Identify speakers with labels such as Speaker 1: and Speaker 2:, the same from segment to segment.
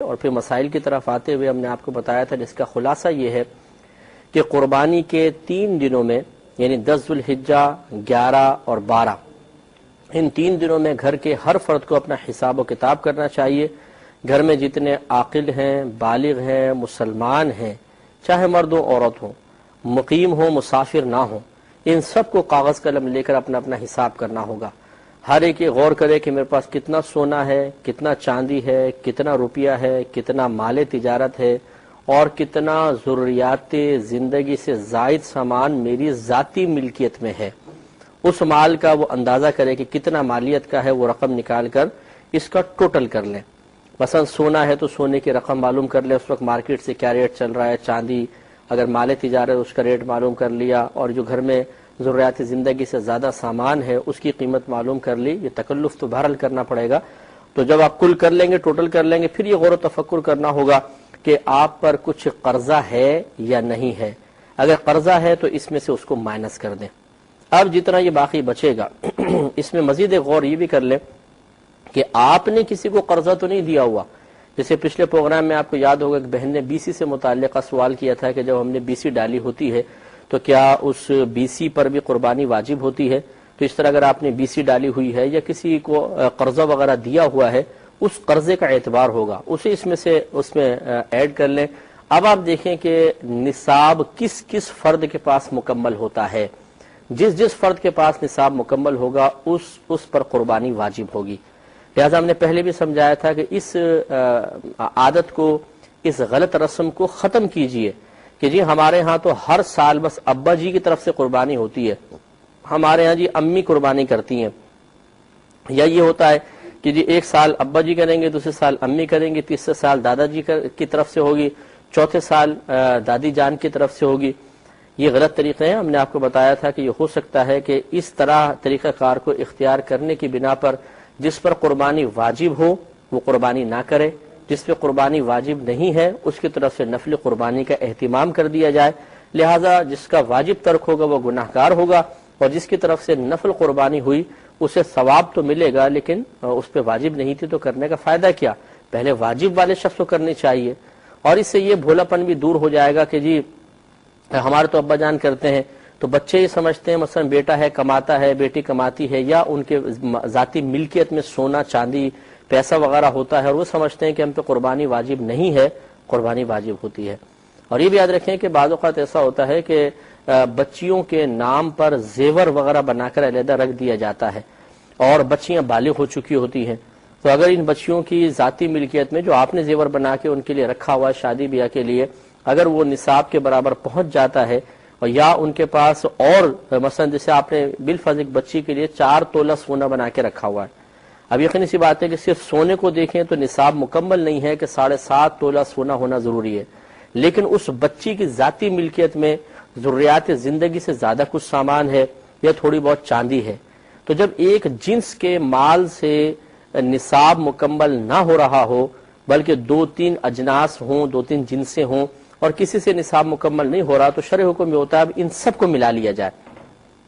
Speaker 1: اور پھر مسائل کی طرف آتے ہوئے ہم نے آپ کو بتایا تھا، جس کا خلاصہ یہ ہے کہ قربانی کے 3 دنوں میں، یعنی 10 ذوالحجہ، 11 اور 12، ان 3 دنوں میں گھر کے ہر فرد کو اپنا حساب و کتاب کرنا چاہیے۔ گھر میں جتنے عاقل ہیں، بالغ ہیں، مسلمان ہیں، چاہے مرد ہو عورت ہو، مقیم ہو مسافر نہ ہو، ان سب کو کاغذ قلم لے کر اپنا اپنا حساب کرنا ہوگا۔ ہر ایک یہ غور کرے کہ میرے پاس کتنا سونا ہے، کتنا چاندی ہے، کتنا روپیہ ہے، کتنا مال تجارت ہے، اور کتنا ضروریات زندگی سے زائد سامان میری ذاتی ملکیت میں ہے۔ اس مال کا وہ اندازہ کرے کہ کتنا مالیت کا ہے، وہ رقم نکال کر اس کا ٹوٹل کر لیں۔ مثلا سونا ہے تو سونے کی رقم معلوم کر لیں، اس وقت مارکیٹ سے کیا ریٹ چل رہا ہے، چاندی اگر مال تجارت اس کا ریٹ معلوم کر لیا، اور جو گھر میں ضروریات زندگی سے زیادہ سامان ہے اس کی قیمت معلوم کر لی۔ یہ تکلف تو بہرحال کرنا پڑے گا، تو جب آپ کل کر لیں گے، ٹوٹل کر لیں گے، پھر یہ غور و تفکر کرنا ہوگا کہ آپ پر کچھ قرضہ ہے یا نہیں ہے۔ اگر قرضہ ہے تو اس میں سے اس کو مائنس کر دیں۔ اب جتنا یہ باقی بچے گا اس میں مزید ایک غور یہ بھی کر لیں کہ آپ نے کسی کو قرضہ تو نہیں دیا ہوا۔ جیسے پچھلے پروگرام میں آپ کو یاد ہوگا کہ بہن نے بی سی سے متعلقہ سوال کیا تھا کہ جب ہم نے بی سی ڈالی ہوتی ہے تو کیا اس بی سی پر بھی قربانی واجب ہوتی ہے؟ تو اس طرح اگر آپ نے بی سی ڈالی ہوئی ہے یا کسی کو قرضہ وغیرہ دیا ہوا ہے، اس قرضے کا اعتبار ہوگا، اسے اس میں ایڈ کر لیں۔ اب آپ دیکھیں کہ نصاب کس کس فرد کے پاس مکمل ہوتا ہے۔ جس فرد کے پاس نصاب مکمل ہوگا اس پر قربانی واجب ہوگی۔ لہذا ہم نے پہلے بھی سمجھایا تھا کہ اس عادت کو، اس غلط رسم کو ختم کیجئے کہ جی ہمارے ہاں تو ہر سال بس ابا جی کی طرف سے قربانی ہوتی ہے، ہمارے ہاں جی امی قربانی کرتی ہیں، یا یہ ہوتا ہے کہ جی ایک سال ابا جی کریں گے، دوسرے سال امی کریں گے، تیسرے سال دادا جی کی طرف سے ہوگی، چوتھے سال دادی جان کی طرف سے ہوگی۔ یہ غلط طریقے ہیں۔ ہم نے آپ کو بتایا تھا کہ یہ ہو سکتا ہے کہ اس طرح طریقہ کار کو اختیار کرنے کی بنا پر جس پر قربانی واجب ہو وہ قربانی نہ کرے، جس پہ قربانی واجب نہیں ہے اس کی طرف سے نفل قربانی کا اہتمام کر دیا جائے۔ لہذا جس کا واجب ترک ہوگا وہ گناہ گار ہوگا، اور جس کی طرف سے نفل قربانی ہوئی اسے ثواب تو ملے گا، لیکن اس پہ واجب نہیں تھی تو کرنے کا فائدہ کیا؟ پہلے واجب والے شخص کو کرنی چاہیے، اور اس سے یہ بھولاپن بھی دور ہو جائے گا کہ جی ہمارے تو ابا جان کرتے ہیں، تو بچے یہ سمجھتے ہیں مثلا بیٹا ہے کماتا ہے، بیٹی کماتی ہے، یا ان کے ذاتی ملکیت میں سونا چاندی پیسہ وغیرہ ہوتا ہے، اور وہ سمجھتے ہیں کہ ہم پہ قربانی واجب نہیں ہے، قربانی واجب ہوتی ہے۔ اور یہ بھی یاد رکھیں کہ بعض اوقات ایسا ہوتا ہے کہ بچیوں کے نام پر زیور وغیرہ بنا کر علیحدہ رکھ دیا جاتا ہے، اور بچیاں بالغ ہو چکی ہوتی ہیں، تو اگر ان بچیوں کی ذاتی ملکیت میں جو آپ نے زیور بنا کے ان کے لیے رکھا ہوا ہے شادی بیاہ کے لیے، اگر وہ نصاب کے برابر پہنچ جاتا ہے، اور یا ان کے پاس اور مثلا جیسے آپ نے بالفرض ایک بچی کے لیے 4 تولہ سونا بنا کے رکھا ہوا ہے، اب یقینی سی بات ہے کہ صرف سونے کو دیکھیں تو نصاب مکمل نہیں ہے کہ 7.5 تولہ سونا ہونا ضروری ہے، لیکن اس بچی کی ذاتی ملکیت میں ضروریات زندگی سے زیادہ کچھ سامان ہے یا تھوڑی بہت چاندی ہے، تو جب ایک جنس کے مال سے نصاب مکمل نہ ہو رہا ہو بلکہ 2-3 اجناس ہوں، 2-3 جنسیں ہوں، اور کسی سے نصاب مکمل نہیں ہو رہا، تو شرع حکم یہ ہوتا ہے اب ان سب کو ملا لیا جائے۔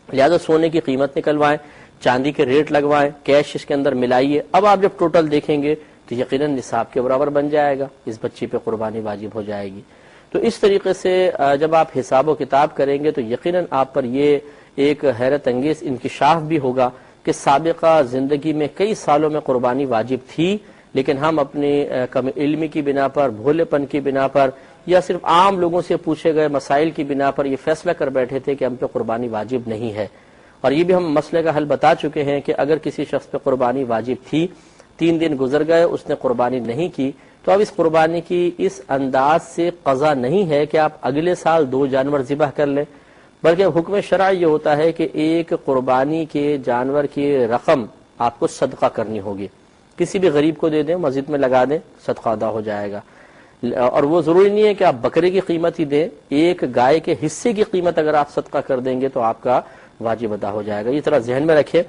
Speaker 1: لہذا سونے کی قیمت نکلوائیں، چاندی کے ریٹ لگوائیں، کیش اس کے اندر ملائیے، اب آپ جب ٹوٹل دیکھیں گے تو یقیناً نصاب کے برابر بن جائے گا، اس بچی پہ قربانی واجب ہو جائے گی۔ تو اس طریقے سے جب آپ حساب و کتاب کریں گے تو یقیناً آپ پر یہ ایک حیرت انگیز انکشاف بھی ہوگا کہ سابقہ زندگی میں کئی سالوں میں قربانی واجب تھی، لیکن ہم اپنی کم علمی کی بنا پر، بھولے پن کی بنا پر، یا صرف عام لوگوں سے پوچھے گئے مسائل کی بنا پر یہ فیصلہ کر بیٹھے تھے کہ ہم پہ قربانی واجب نہیں ہے۔ اور یہ بھی ہم مسئلے کا حل بتا چکے ہیں کہ اگر کسی شخص پہ قربانی واجب تھی، 3 دن گزر گئے، اس نے قربانی نہیں کی، تو اب اس قربانی کی اس انداز سے قضا نہیں ہے کہ آپ اگلے سال 2 جانور ذبح کر لیں، بلکہ حکم شرعی یہ ہوتا ہے کہ ایک قربانی کے جانور کی رقم آپ کو صدقہ کرنی ہوگی، کسی بھی غریب کو دے دیں، مسجد میں لگا دیں، صدقہ ادا ہو جائے گا۔ اور وہ ضروری نہیں ہے کہ آپ بکرے کی قیمت ہی دیں، ایک گائے کے حصے کی قیمت اگر آپ صدقہ کر دیں گے تو آپ کا واجب ادا ہو جائے گا۔ یہ طرح ذہن میں رکھیں